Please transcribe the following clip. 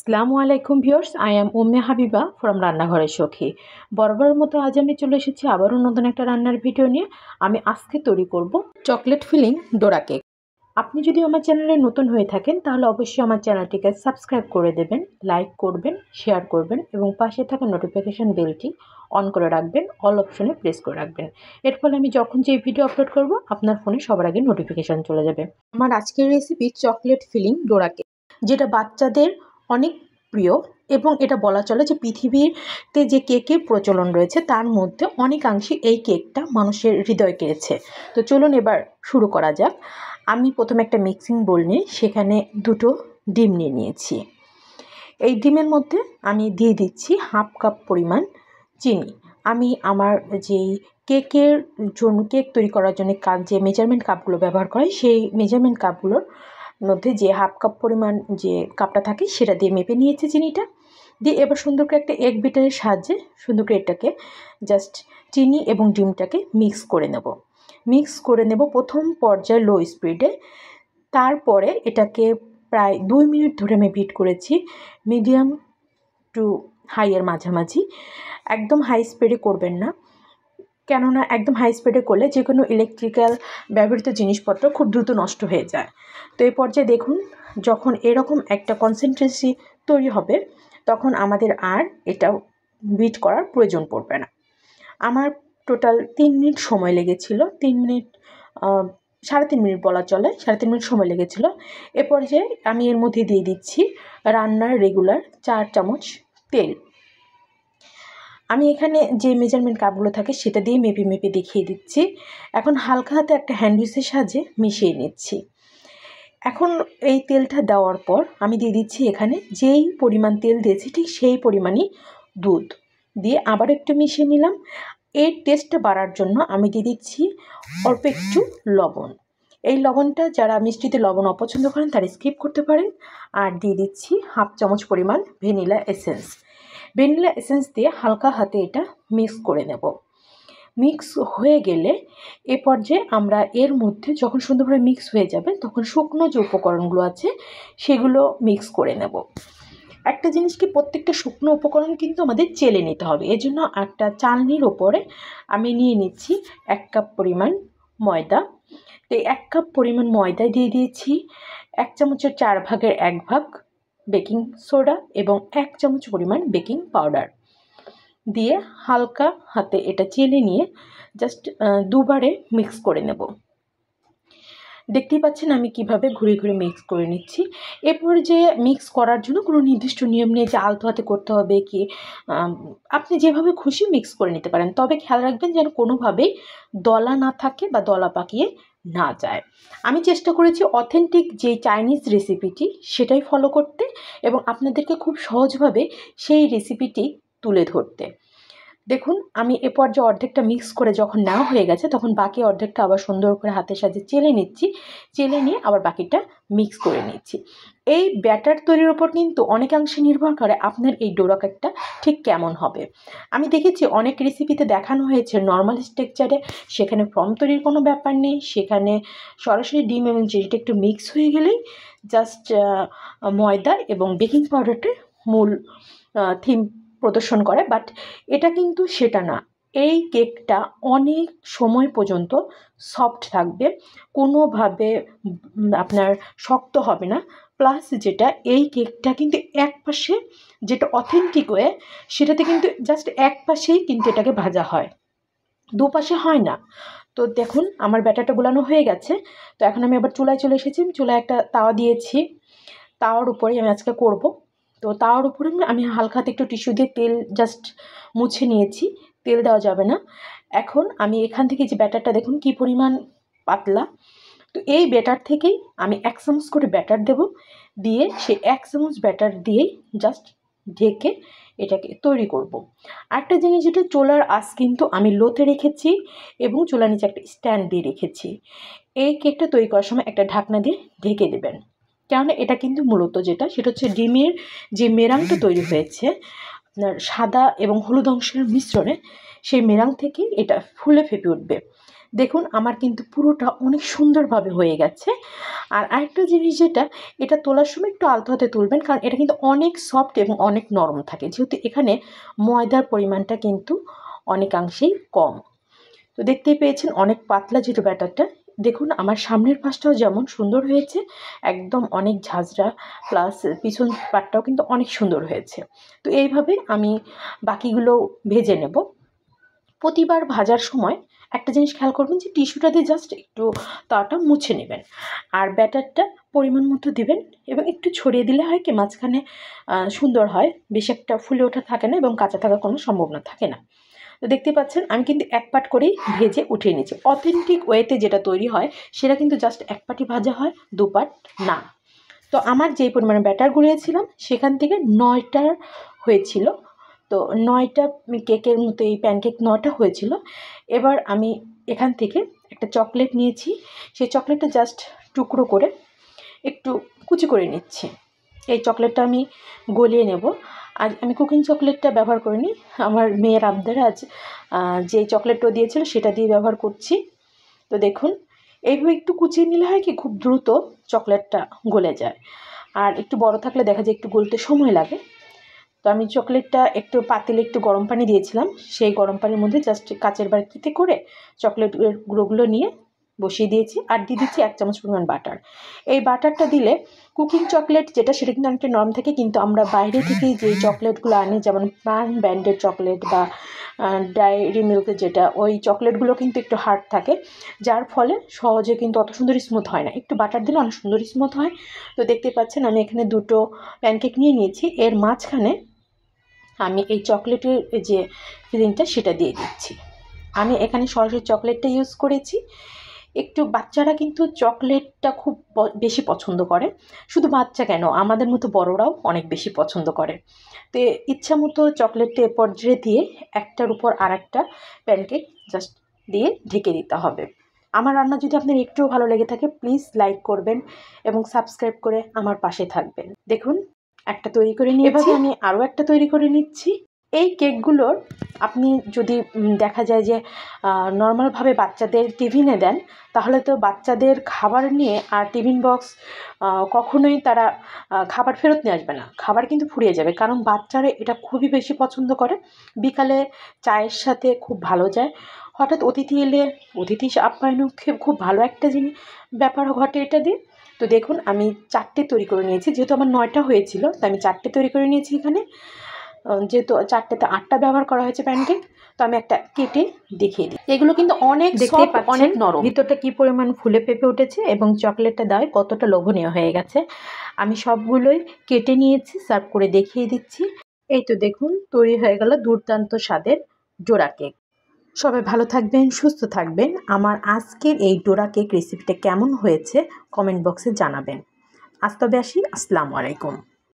আসসালামু আলাইকুম viewers, I am Umme Habiba from রান্নাঘরের সখী। বরাবরের মতো আজ আমি চলে এসেছি আবারও নতুন একটা রান্নার ভিডিও নিয়ে। আমি আজকে তৈরি করব চকলেট ফিলিং ডোরা কেক। আপনি যদি আমার চ্যানেলে নতুন হয়ে থাকেন তাহলে অবশ্যই আমার চ্যানেলটিকে সাবস্ক্রাইব করে দেবেন, লাইক করবেন, শেয়ার করবেন এবং পাশে থাকা নোটিফিকেশান বেলটি অন করে রাখবেন, অল অপশনে প্রেস করে রাখবেন। এর ফলে আমি যখন যে ভিডিও আপলোড করব আপনার ফোনে সবার আগে নোটিফিকেশান চলে যাবে। আমার আজকের রেসিপি চকলেট ফিলিং ডোরা কেক, যেটা বাচ্চাদের অনেক প্রিয় এবং এটা বলা চলে যে পৃথিবীতে যে কেকের প্রচলন রয়েছে তার মধ্যে অনেকাংশে এই কেকটা মানুষের হৃদয় কেড়েছে। তো চলুন এবার শুরু করা যাক। আমি প্রথমে একটা মিক্সিং বোল নিয়ে সেখানে দুটো ডিম নিয়ে নিয়েছি। এই ডিমের মধ্যে আমি দিয়ে দিচ্ছি হাফ কাপ পরিমাণ চিনি। আমি আমার যেই কেকের জন্য কেক তৈরি করার জন্য যে মেজারমেন্ট কাপগুলো ব্যবহার করে সেই মেজারমেন্ট কাপগুলোর মধ্যে যে হাফ কাপ পরিমাণ যে কাপটা থাকে সেটা দিয়ে মেপে নিয়েছি চিনিটা দিয়ে। এবার সুন্দর করে একটা এগ বিটারের সাহায্যে সুন্দর করে এটাকে জাস্ট চিনি এবং ডিমটাকে মিক্স করে নেব প্রথম পর্যায়ে লো স্পিডে। তারপরে এটাকে প্রায় 2 মিনিট ধরে আমি বিট করেছি মিডিয়াম টু হাইয়ের মাঝামাঝি। একদম হাই স্পিডে করবেন না, কেননা একদম হাই স্পিডে করলে যে কোনো ইলেকট্রিক্যাল ব্যবহৃত জিনিসপত্র খুব দ্রুত নষ্ট হয়ে যায়। তো এই পর্যায়ে দেখুন, যখন এরকম একটা কনসেন্ট্রেন্সি তৈরি হবে তখন আমাদের আর এটা বিট করার প্রয়োজন পড়বে না। আমার টোটাল 3 মিনিট সময় লেগেছিল, 3 মিনিট 3.5 মিনিট বলা চলে, 3.5 মিনিট সময় লেগেছিল। এ পর্যায়ে আমি এর মধ্যে দিয়ে দিচ্ছি রান্নার রেগুলার 4 চামচ তেল। আমি এখানে যে মেজারমেন্ট কাপগুলো থাকে সেটা দিয়ে মেপে দেখিয়ে দিচ্ছি। এখন হালকা হাতে একটা হ্যান্ড উইচের সাহায্যে মিশিয়ে নিচ্ছি। এখন এই তেলটা দেওয়ার পর আমি দিয়ে দিচ্ছি এখানে যেই পরিমাণ তেল দিয়েছি ঠিক সেই পরিমাণই দুধ দিয়ে আবার একটু মিশিয়ে নিলাম। এর টেস্টটা বাড়ার জন্য আমি দিয়ে দিচ্ছি অল্প একটু লবণ। এই লবণটা যারা মিষ্টিতে লবণ অপছন্দ করেন তারা স্কিপ করতে পারেন। আর দিয়ে দিচ্ছি হাফ চামচ পরিমাণ ভ্যানিলা এসেন্স দিয়ে হালকা হাতে এটা মিক্স করে নেব। মিক্স হয়ে গেলে এ পর্যায়ে আমরা এর মধ্যে যখন সুন্দরভাবে মিক্স হয়ে যাবে তখন শুকনো যে উপকরণগুলো আছে সেগুলো মিক্স করে নেব। একটা জিনিস কি, প্রত্যেকটা শুকনো উপকরণ কিন্তু আমাদের চেলে নিতে হবে। এর জন্য একটা চালনির ওপরে আমি নিয়ে নিচ্ছি 1 কাপ পরিমাণ ময়দা। এই 1 কাপ পরিমাণ ময়দা দিয়ে দিয়েছি 1 চামচের 4 ভাগের 1 ভাগ বেকিং সোডা এবং 1 চামচ পরিমাণ বেকিং পাউডার দিয়ে হালকা হাতে এটা চেলে নিয়ে জাস্ট দুবারে মিক্স করে নেব। দেখতেই পাচ্ছেন আমি কিভাবে ঘুরে ঘুরে মিক্স করে নিচ্ছি। এরপর যে মিক্স করার জন্য কোনো নির্দিষ্ট নিয়ম নেই যে আলতো হাতে করতে হবে কি, আপনি যেভাবে খুশি মিক্স করে নিতে পারেন। তবে খেয়াল রাখবেন যেন কোনোভাবেই দলা না থাকে বা দলা পাকিয়ে না যায়। আমি চেষ্টা করেছি অথেন্টিক যে চাইনিজ রেসিপিটি সেটাই ফলো করতে এবং আপনাদেরকে খুব সহজভাবে সেই রেসিপিটি তুলে ধরতে। দেখুন আমি এ পর্যায়ে অর্ধেকটা মিক্স করে যখন নেওয়া হয়ে গেছে তখন বাকি অর্ধেকটা আবার সুন্দর করে হাতের সাহায্যে চেলে নিয়ে আবার বাকিটা মিক্স করে নিচ্ছি। এই ব্যাটার তৈরির ওপর কিন্তু অনেকাংশে নির্ভর করে আপনার এই ডোরা কেকটা ঠিক কেমন হবে। আমি দেখেছি অনেক রেসিপিতে দেখানো হয়েছে নর্মাল স্ট্রাকচারে, সেখানে ফর্ম তৈরির কোনো ব্যাপার নেই, সেখানে সরাসরি ডিম এবং চিনিটা একটু মিক্স হয়ে গেলেই জাস্ট ময়দা এবং বেকিং পাউডারটা মূল থিম প্রদর্শন করে। বাট এটা কিন্তু সেটা না। এই কেকটা অনেক সময় পর্যন্ত সফট থাকবে, কোনোভাবে আপনার শক্ত হবে না। প্লাস যেটা, এই কেকটা কিন্তু এক পাশে যেটা অথেন্টিক ওয়ে সেটাতে কিন্তু জাস্ট এক পাশেই কিন্তু এটাকে ভাজা হয়, দুপাশে হয় না। তো দেখুন আমার ব্যাটারটা গুলানো হয়ে গেছে। তো এখন আমি আবার চুলায় চলে এসেছি। চুলায় একটা তাওয়া দিয়েছি, তাওয়ার উপরে আমি আজকে করব। তো তাওয়ার উপরে আমি হালকা হাতে একটু টিস্যু দিয়ে তেল জাস্ট মুছে নিয়েছি, তেল দেওয়া যাবে না। এখন আমি এখান থেকে যে ব্যাটারটা দেখুন কি পরিমাণ পাতলা, তো এই ব্যাটার থেকেই আমি 1 চামচ করে ব্যাটার দেব, দিয়ে সেই 1 চামচ ব্যাটার দিয়েই জাস্ট ঢেকে এটাকে তৈরি করব। আরেকটা জিনিস, যেটা চুলার আঁচ কিন্তু আমি লোতে রেখেছি এবং চুলার নিচে একটা স্ট্যান্ড দিয়ে রেখেছি। এই কেকটা তৈরি করার সময় একটা ঢাকনা দিয়ে ঢেকে দেবেন, কেননা এটা কিন্তু মূলত সেটা হচ্ছে ডিমের যে মেরাংটা তৈরি হয়েছে আপনার সাদা এবং হলুদ অংশের মিশ্রণে, সেই মেরাং থেকে এটা ফুলে ফেপে উঠবে। দেখুন আমার কিন্তু পুরোটা অনেক সুন্দরভাবে হয়ে গেছে। আর আরেকটা জিনিস যেটা, এটা তোলার সময় একটু আলতো হাতে তুলবেন, কারণ এটা কিন্তু অনেক সফট এবং অনেক নরম থাকে, যেহেতু এখানে ময়দার পরিমাণটা কিন্তু অনেকাংশেই কম। তো দেখতেই পেয়েছেন অনেক পাতলা যেহেতু ব্যাটারটা। দেখুন আমার সামনের পাশটাও যেমন সুন্দর হয়েছে, একদম অনেক ঝাঁঝরা, প্লাস পিছন পাটটাও কিন্তু অনেক সুন্দর হয়েছে। তো এইভাবে আমি বাকিগুলো ভেজে নেব। প্রতিবার ভাজার সময় একটা জিনিস খেয়াল করবেন যে টিস্যুটা দিয়ে জাস্ট একটু তাওয়াটা মুছে নেবেন, আর ব্যাটারটা পরিমাণ মতো দিবেন এবং একটু ছড়িয়ে দিলে হয় কি মাঝখানে সুন্দর হয়, বেশি একটা ফুলে ওঠা থাকে না এবং কাঁচা থাকার কোনো সম্ভাবনা থাকে না। তো দেখতে পাচ্ছেন আমি কিন্তু এক পাট করেই ভেজে উঠিয়ে নিচ্ছি। অথেন্টিক ওয়েতে যেটা তৈরি হয় সেটা কিন্তু জাস্ট এক পাটই ভাজা হয়, দু পাট না। তো আমার যেই পরিমাণে ব্যাটার গুলিয়েছিলাম সেখান থেকে 9টা হয়েছিল। তো 9টা কেকের মতো এই প্যানকেক 9টা হয়েছিল। এবার আমি এখান থেকে একটা চকলেট নিয়েছি, সেই চকলেটটা জাস্ট টুকরো করে একটু কুচি করে নিচ্ছি। এই চকলেটটা আমি গলিয়ে নেব। আজ আমি কুকিং চকলেটটা ব্যবহার করিনি, আমার মেয়ের আবদারে আজ যে চকলেটটা দিয়েছিল সেটা দিয়ে ব্যবহার করছি। তো দেখুন এইভাবে একটু কুচিয়ে নিলে হয় কি খুব দ্রুত চকলেটটা গলে যায়, আর একটু বড় থাকলে দেখা যায় একটু গলতে সময় লাগে। তো আমি চকলেটটা একটু পাতিলে একটু গরম পানি দিয়েছিলাম, সেই গরম পানির মধ্যে জাস্ট কাচের বাটিতে করে চকলেটের গুঁড়োগুলো নিয়ে বসিয়ে দিয়েছি, আর দিয়ে দিচ্ছি 1 চামচ পরিমাণ বাটার। এই বাটারটা দিলে কুকিং চকলেট যেটা সেটা কিন্তু অনেকটা নরম থাকে, কিন্তু আমরা বাইরে থেকে যে চকলেটগুলো আনি যেমন প্রাণ ব্র্যান্ডের চকলেট বা ডায়েরি মিল্কের যেটা, ওই চকলেটগুলো কিন্তু একটু হার্ড থাকে, যার ফলে সহজে কিন্তু অত সুন্দর স্মুথ হয় না। একটু বাটার দিলে অনেক সুন্দর স্মুথ হয়। তো দেখতে পাচ্ছেন আমি এখানে 2টো প্যানকেক নিয়ে নিয়েছি, এর মাঝখানে আমি এই চকলেটের যে ফিলিংটা সেটা দিয়ে দিচ্ছি। আমি এখানে সরাসরি চকলেটটা ইউজ করেছি। একটু বাচ্চারা কিন্তু চকলেটটা খুব বেশি পছন্দ করে, শুধু বাচ্চা কেন আমাদের মতো বড়রাও অনেক বেশি পছন্দ করে। তো ইচ্ছা মতো চকলেটটা এ পর্যায়ে দিয়ে একটার উপর আর একটা প্যানকেক জাস্ট দিয়ে ঢেকে দিতে হবে। আমার রান্না যদি আপনার একটুও ভালো লেগে থাকে প্লিজ লাইক করবেন এবং সাবস্ক্রাইব করে আমার পাশে থাকবেন। দেখুন একটা তৈরি করে নিয়ে এভাবে আমি আরও একটা তৈরি করে নিচ্ছি। এই কেকগুলোর আপনি যদি দেখা যায় যে নর্মালভাবে বাচ্চাদের টিফিনে দেন, তাহলে তো বাচ্চাদের খাবার নিয়ে আর টিফিন বক্স কখনোই তারা খাবার ফেরত নিয়ে আসবে না, খাবার কিন্তু ফুরিয়ে যাবে, কারণ বাচ্চারা এটা খুবই বেশি পছন্দ করে। বিকালে চায়ের সাথে খুব ভালো যায়, হঠাৎ অতিথি এলে অতিথি আপ্যায়ন খুব ভালো একটা ব্যাপার ঘটে এটা দিয়ে। তো দেখুন আমি 4টে তৈরি করে নিয়েছি, যেহেতু আমার 9টা হয়েছিল তাই আমি 4টে তৈরি করে নিয়েছি। এখানে যেহেতু 4টেতে 8টা ব্যবহার করা হয়েছে প্যানকেক, তো আমি একটা কেটে দেখিয়ে দিই। এগুলো কিন্তু অনেক সফট, অনেক নরম, ভিতরটা কি পরিমাণ ফুলে ফেঁপে উঠেছে এবং চকলেটটা দেয় কতটা লোভনীয় হয়ে গেছে। আমি সবগুলোই কেটে নিয়েছি, সার্ভ করে দেখিয়ে দিচ্ছি। এই তো দেখুন তৈরি হয়ে গেল দুর্দান্ত স্বাদের ডোরা কেক। সবাই ভালো থাকবেন, সুস্থ থাকবেন। আমার আজকের এই ডোরা কেক রেসিপিটা কেমন হয়েছে কমেন্ট বক্সে জানাবেন। আজ তবে আসি, আসসালামু আলাইকুম।